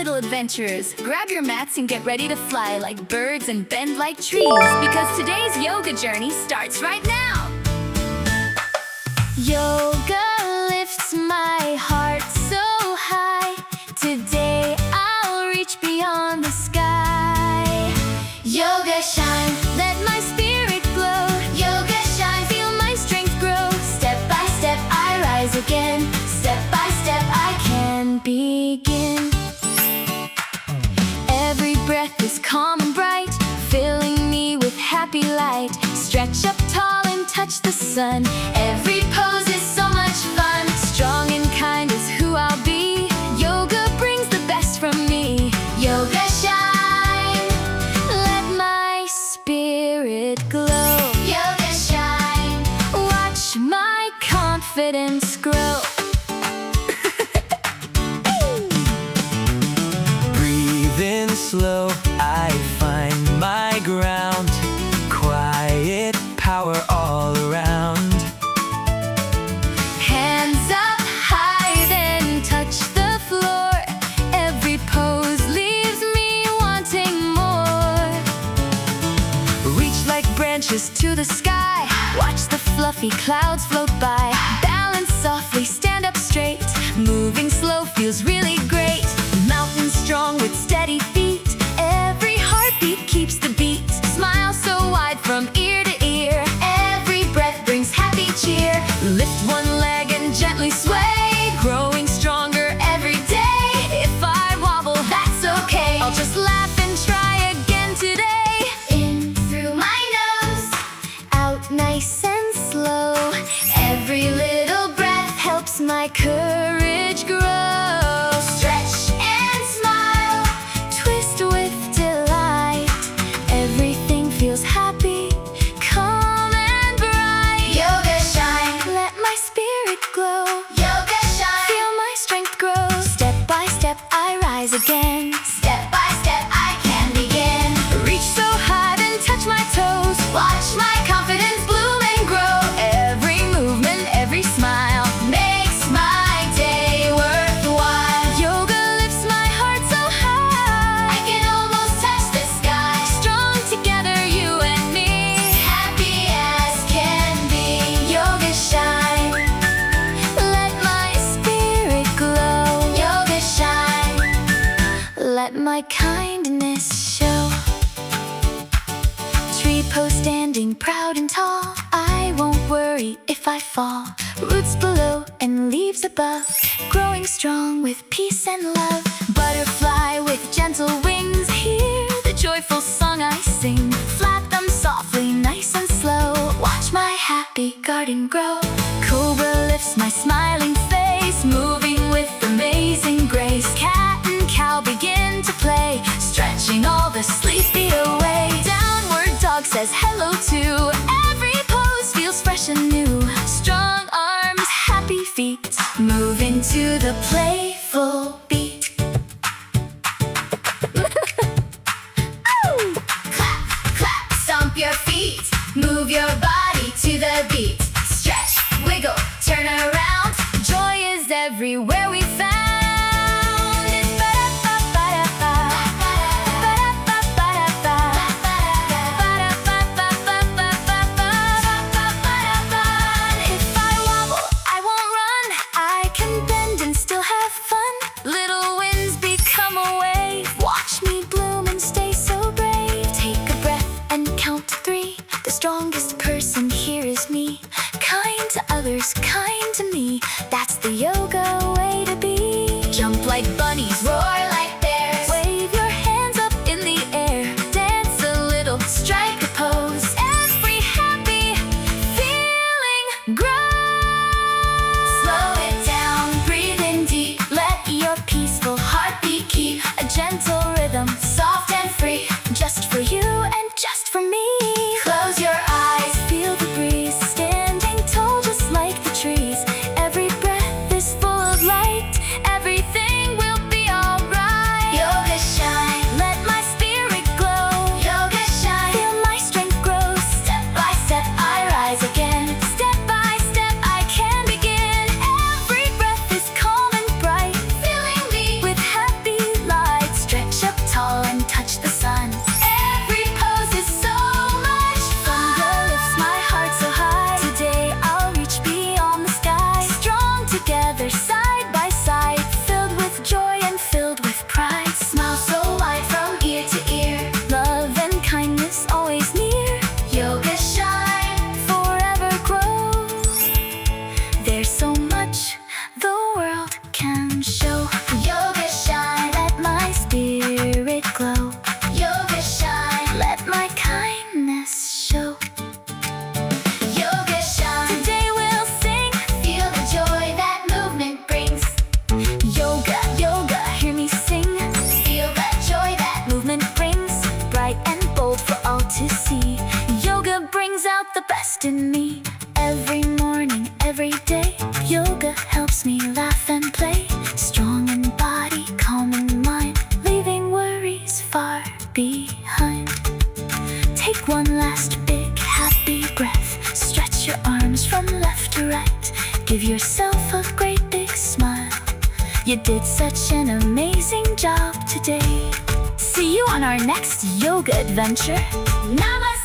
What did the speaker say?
little adventurers. Grab your mats and get ready to fly like birds and bend like trees, because today's yoga journey starts right now. Yoga lifts my heart so high. Today I'll reach beyond the sky. Yoga shine, let my spirit glow. Yoga shine, feel my strength grow. Step by step I rise again. Step by step I can begin. Every breath is calm and bright, filling me with happy light. Stretch up tall and touch the sun. Every pose is so much fun. Strong and kind is who I'll be. Yoga brings the best from me. Yoga shine, let my spirit glow. Yoga shine, watch my confidence grow. Breathe in slow, I find my ground. Quiet power all around. Hands up high, then touch the floor. Every pose leaves me wanting more. Reach like branches to the sky. Watch the fluffy clouds float by. Balance softly, stand up straight. Moving slow feels really great. Mountain strong with steady feet. Every heartbeat keeps the beat. Smile so wide from ear to ear. Every breath brings happy cheer. Lift one leg and gently sway. Growing stronger every day. If I wobble, that's okay. I'll just laugh and try again today. In through my nose, out nice and slow. Every little breath helps my courage grow. Stretch and smile, twist with delight. Everything feels happy, calm and bright. Yoga shine, let my spirit glow. Yoga shine, feel my strength grow. Step by step I rise again. Step by step I can begin. Reach so high, then touch my toes. Watch my confidence bloom and grow. Every movement, every smile makes my day worthwhile. Yoga lifts my heart so high, I can almost touch the sky. Strong together, you and me, happy as can be. Yoga shine, let my spirit glow. Yoga shine, let my kindness show. Tree pose standing proud and tall. I won't worry if I fall. Roots below and leaves above, growing strong with peace and love. Butterfly with gentle wings, hear the joyful song I sing. Flap them softly, nice and slow. Watch my happy garden grow. Cobra lifts my smiling face, moving with amazing grace. Cat and cow begin to play, stretching all the sleepy away. Downward dog says hello too. Every pose feels fresh and new. Strong arms, happy feet, move into the playful beat. Ooh! Clap, clap, stomp your feet. Move your body to the beat. Stretch, wiggle, turn around. Joy is everywhere we found. It's ba-da-ba-ba-da-ba. Ba-da-ba-ba-da-ba. Ba-da-ba-ba-ba-ba-ba-ba-ba-ba-ba. If I wobble, I won't run. I can bend and still have fun. Little winds become a wave. Watch me bloom and stay so brave. Take a breath and count to 3. The strongest person here is me. Kind to others, kind to me. That's the yoga way to be. Jump like bunnies, roar like bears. Wave your hands up in the air. Dance a little, strike a pose. Every happy feeling grows. Slow it down, breathe in deep. Let your peaceful heartbeat keep a gentle rhythm, soft and free. Just for you and just for me. Close your eyes, feel the breeze. Standing tall just like the trees. Every breath is full of light. Everything will be alright. Take one last big happy breath. Stretch your arms from left to right. Give yourself a great big smile. You did such an amazing job today. See you on our next yoga adventure. Namaste.